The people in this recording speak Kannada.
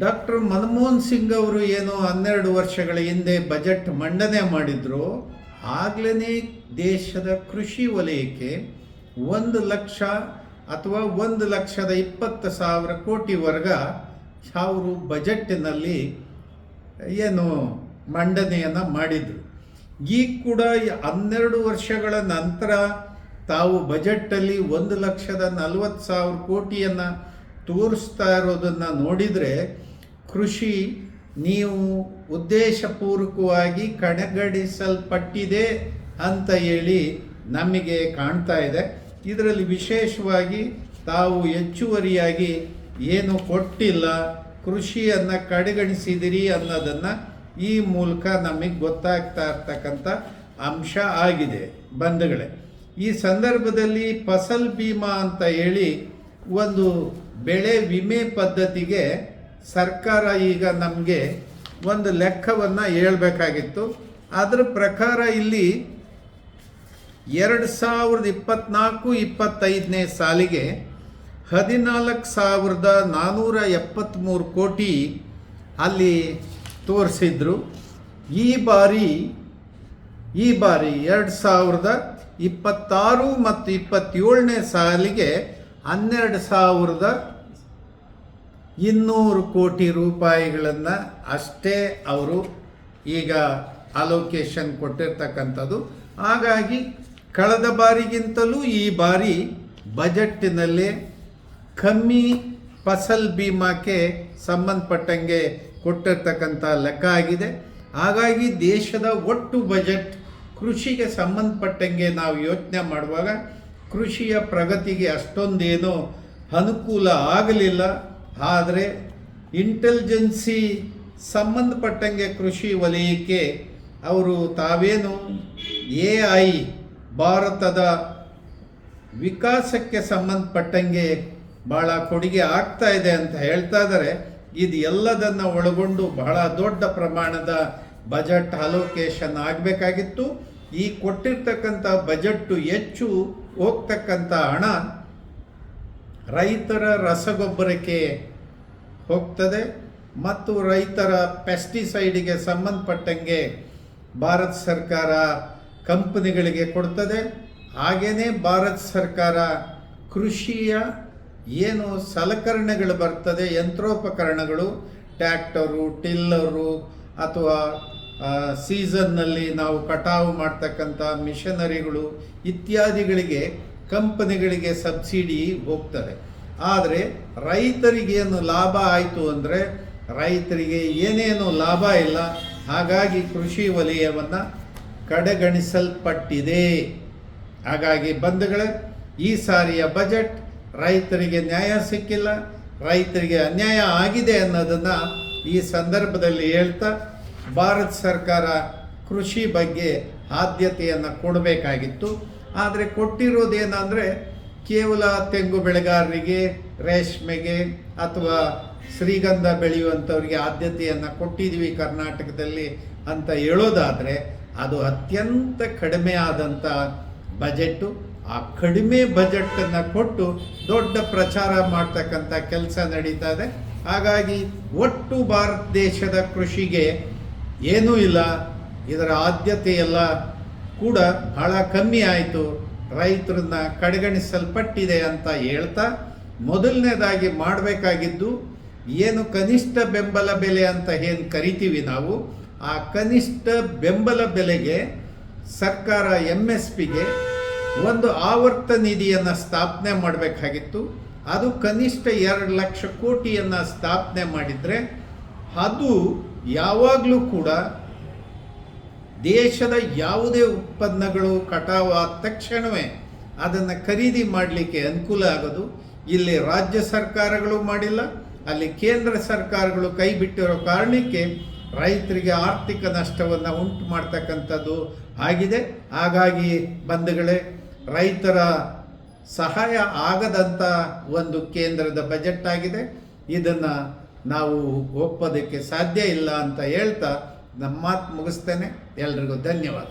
ಡಾಕ್ಟರ್ ಮನಮೋಹನ್ ಸಿಂಗ್ ಅವರು ಏನು 12 ವರ್ಷಗಳ ಹಿಂದೆ ಬಜೆಟ್ ಮಂಡನೆ ಮಾಡಿದ್ರು, ಆಗ್ಲೇ ದೇಶದ ಕೃಷಿ ವಲಯಕ್ಕೆ 1,00,000 ಅಥವಾ 1,20,000 ಕೋಟಿವರೆಗ ಅವರು ಬಜೆಟ್ಟಿನಲ್ಲಿ ಏನು ಮಂಡನೆಯನ್ನು ಮಾಡಿದರು. ಈಗ ಕೂಡ 12 ವರ್ಷಗಳ ನಂತರ ತಾವು ಬಜೆಟ್ಟಲ್ಲಿ 1,40,000 ಕೋಟಿಯನ್ನು ತೋರಿಸ್ತಾ ಇರೋದನ್ನು ನೋಡಿದರೆ ಕೃಷಿ ನೀವು ಉದ್ದೇಶಪೂರ್ವಕವಾಗಿ ಕಡೆಗಣಿಸಲ್ಪಟ್ಟಿದೆ ಅಂತ ಹೇಳಿ ನಮಗೆ ಕಾಣ್ತಾ ಇದೆ. ಇದರಲ್ಲಿ ವಿಶೇಷವಾಗಿ ತಾವು ಹೆಚ್ಚುವರಿಯಾಗಿ ಏನು ಕೊಟ್ಟಿಲ್ಲ, ಕೃಷಿಯನ್ನು ಕಡೆಗಣಿಸಿದಿರಿ ಅನ್ನೋದನ್ನು ಈ ಮೂಲಕ ನಮಗೆ ಗೊತ್ತಾಗ್ತಾ ಇರ್ತಕ್ಕಂಥ ಅಂಶ ಆಗಿದೆ ಬಂಧುಗಳೇ. ಈ ಸಂದರ್ಭದಲ್ಲಿ ಫಸಲ್ ಬಿಮಾ ಅಂತ ಹೇಳಿ ಒಂದು ಬೆಳೆ ವಿಮೆ ಪದ್ಧತಿಗೆ ಸರ್ಕಾರ ಈಗ ನಮಗೆ ಒಂದು ಲೆಕ್ಕವನ್ನು ಹೇಳಬೇಕಾಗಿತ್ತು. ಅದರ ಪ್ರಕಾರ ಇಲ್ಲಿ 2024-25ನೇ ಸಾಲಿಗೆ 14,473 ಕೋಟಿ ಅಲ್ಲಿ ತೋರಿಸಿದ್ರು. ಈ ಬಾರಿ 2026 ಮತ್ತು 27ನೇ ಸಾಲಿಗೆ 12,200 ಕೋಟಿ ರೂಪಾಯಿಗಳನ್ನು ಅಷ್ಟೇ ಅವರು ಈಗ ಅಲೋಕೇಶನ್ ಕೊಟ್ಟಿರ್ತಕ್ಕಂಥದ್ದು. ಹಾಗಾಗಿ ಕಳೆದ ಬಾರಿಗಿಂತಲೂ ಈ ಬಾರಿ ಬಜೆಟ್ಟಿನಲ್ಲೇ ಕಮ್ಮಿ ಫಸಲ್ ಬಿಮಾಕ್ಕೆ ಸಂಬಂಧಪಟ್ಟಂಗೆ ಕೊಟ್ಟಿರ್ತಕ್ಕಂಥ ಲೆಕ್ಕ ಆಗಿದೆ. ಹಾಗಾಗಿ ದೇಶದ ಒಟ್ಟು ಬಜೆಟ್ ಕೃಷಿಗೆ ಸಂಬಂಧಪಟ್ಟಂಗೆ ನಾವು ಯೋಚನೆ ಮಾಡುವಾಗ ಕೃಷಿಯ ಪ್ರಗತಿಗೆ ಅಷ್ಟೊಂದೇನೋ ಅನುಕೂಲ ಆಗಲಿಲ್ಲ. ಆದರೆ ಇಂಟೆಲಿಜೆನ್ಸಿ ಸಂಬಂಧಪಟ್ಟಂಗೆ ಕೃಷಿ ವಲಯಕ್ಕೆ ಅವರು ತಾವೇನು AI ಭಾರತದ ವಿಕಾಸಕ್ಕೆ ಸಂಬಂಧಪಟ್ಟಂಗೆ ಭಾಳ ಕೊಡುಗೆ ಆಗ್ತಾ ಇದೆ ಅಂತ ಹೇಳ್ತಾ ಇದ್ದಾರೆ. ಇದು ಎಲ್ಲದನ್ನು ಒಳಗೊಂಡು ಬಹಳ ದೊಡ್ಡ ಪ್ರಮಾಣದ ಬಜೆಟ್ ಅಲೋಕೇಶನ್ ಆಗಬೇಕಾಗಿತ್ತು. ಈ ಕೊಟ್ಟಿರ್ತಕ್ಕಂಥ ಬಜೆಟ್ಟು ಹೆಚ್ಚು ಹೋಗ್ತಕ್ಕಂಥ ಹಣ ರೈತರ ರಸಗೊಬ್ಬರಕ್ಕೆ ಹೋಗ್ತದೆ ಮತ್ತು ರೈತರ ಪೆಸ್ಟಿಸೈಡಿಗೆ ಸಂಬಂಧಪಟ್ಟಂಗೆ ಭಾರತ ಸರ್ಕಾರ ಕಂಪನಿಗಳಿಗೆ ಕೊಡ್ತದೆ. ಹಾಗೆಯೇ ಭಾರತ ಸರ್ಕಾರ ಕೃಷಿಯ ಏನು ಸಲಕರಣೆಗಳು ಬರ್ತದೆ, ಯಂತ್ರೋಪಕರಣಗಳು, ಟ್ರ್ಯಾಕ್ಟರು, ಟಿಲ್ಲರು ಅಥವಾ ಸೀಸನ್ನಲ್ಲಿ ನಾವು ಕಟಾವು ಮಾಡ್ತಕ್ಕಂಥ ಮಿಷನರಿಗಳು ಇತ್ಯಾದಿಗಳಿಗೆ ಕಂಪನಿಗಳಿಗೆ ಸಬ್ಸಿಡಿ ಹೋಗ್ತದೆ. ಆದರೆ ರೈತರಿಗೇನು ಲಾಭ ಆಯಿತು ಅಂದರೆ ರೈತರಿಗೆ ಏನೇನು ಲಾಭ ಇಲ್ಲ. ಹಾಗಾಗಿ ಕೃಷಿ ವಲಯವನ್ನು ಕಡೆಗಣಿಸಲ್ಪಟ್ಟಿದೆ. ಹಾಗಾಗಿ ಬಂಧುಗಳೇ, ಈ ಸಾರಿಯ ಬಜೆಟ್ ರೈತರಿಗೆ ನ್ಯಾಯ ಸಿಕ್ಕಿಲ್ಲ, ರೈತರಿಗೆ ಅನ್ಯಾಯ ಆಗಿದೆ ಅನ್ನೋದನ್ನು ಈ ಸಂದರ್ಭದಲ್ಲಿ ಹೇಳ್ತಾ ಭಾರತ ಸರ್ಕಾರ ಕೃಷಿ ಬಗ್ಗೆ ಆದ್ಯತೆಯನ್ನು ಕೊಡಬೇಕಾಗಿತ್ತು. ಆದರೆ ಕೊಟ್ಟಿರೋದೇನೆಂದರೆ ಕೇವಲ ತೆಂಗು ಬೆಳೆಗಾರರಿಗೆ, ರೇಷ್ಮೆಗೆ ಅಥವಾ ಶ್ರೀಗಂಧ ಬೆಳೆಯುವಂಥವ್ರಿಗೆ ಆದ್ಯತೆಯನ್ನು ಕೊಟ್ಟಿದ್ದೀವಿ ಕರ್ನಾಟಕದಲ್ಲಿ ಅಂತ ಹೇಳೋದಾದರೆ ಅದು ಅತ್ಯಂತ ಕಡಿಮೆ ಆದಂಥ ಬಜೆಟ್ಟು. ಆ ಕಡಿಮೆ ಬಜೆಟನ್ನು ಕೊಟ್ಟು ದೊಡ್ಡ ಪ್ರಚಾರ ಮಾಡ್ತಕ್ಕಂಥ ಕೆಲಸ ನಡೀತಾ ಇದೆ. ಹಾಗಾಗಿ ಒಟ್ಟು ಭಾರತ ದೇಶದ ಕೃಷಿಗೆ ಏನೂ ಇಲ್ಲ, ಇದರ ಆದ್ಯತೆಯೆಲ್ಲ ಕೂಡ ಬಹಳ ಕಮ್ಮಿ ಆಯಿತು, ರೈತರನ್ನ ಕಡೆಗಣಿಸಲ್ಪಟ್ಟಿದೆ ಅಂತ ಹೇಳ್ತಾ ಮೊದಲನೇದಾಗಿ ಮಾಡಬೇಕಾಗಿದ್ದು ಏನು ಕನಿಷ್ಠ ಬೆಂಬಲ ಬೆಲೆ ಅಂತ ಏನು ಕರಿತೀವಿ ನಾವು, ಆ ಕನಿಷ್ಠ ಬೆಂಬಲ ಬೆಲೆಗೆ ಸರ್ಕಾರ MSPಗೆ ಒಂದು ಆವರ್ತ ನಿಧಿಯನ್ನು ಸ್ಥಾಪನೆ ಮಾಡಬೇಕಾಗಿತ್ತು. ಅದು ಕನಿಷ್ಠ 2 ಲಕ್ಷ ಕೋಟಿಯನ್ನು ಸ್ಥಾಪನೆ ಮಾಡಿದರೆ ಅದು ಯಾವಾಗಲೂ ಕೂಡ ದೇಶದ ಯಾವುದೇ ಉತ್ಪನ್ನಗಳು ಕಟಾವಾದ ತಕ್ಷಣವೇ ಅದನ್ನು ಖರೀದಿ ಮಾಡಲಿಕ್ಕೆ ಅನುಕೂಲ ಆಗೋದು. ಇಲ್ಲಿ ರಾಜ್ಯ ಸರ್ಕಾರಗಳು ಮಾಡಿಲ್ಲ, ಅಲ್ಲಿ ಕೇಂದ್ರ ಸರ್ಕಾರಗಳು ಕೈ ಬಿಟ್ಟಿರೋ ಕಾರಣಕ್ಕೆ ರೈತರಿಗೆ ಆರ್ಥಿಕ ನಷ್ಟವನ್ನು ಉಂಟು ಮಾಡ್ತಕ್ಕಂಥದ್ದು ಆಗಿದೆ. ಹಾಗಾಗಿ ಬಂಧುಗಳೇ, ರೈತರ ಸಹಾಯ ಆಗದಂಥ ಒಂದು ಕೇಂದ್ರದ ಬಜೆಟ್ ಆಗಿದೆ. ಇದನ್ನು ನಾವು ಒಪ್ಪೋದಕ್ಕೆ ಸಾಧ್ಯ ಇಲ್ಲ ಅಂತ ಹೇಳ್ತಾ ನಮ್ಮ ಮಾತು ಮುಗಿಸ್ತೇನೆ. ಎಲ್ರಿಗೂ ಧನ್ಯವಾದ.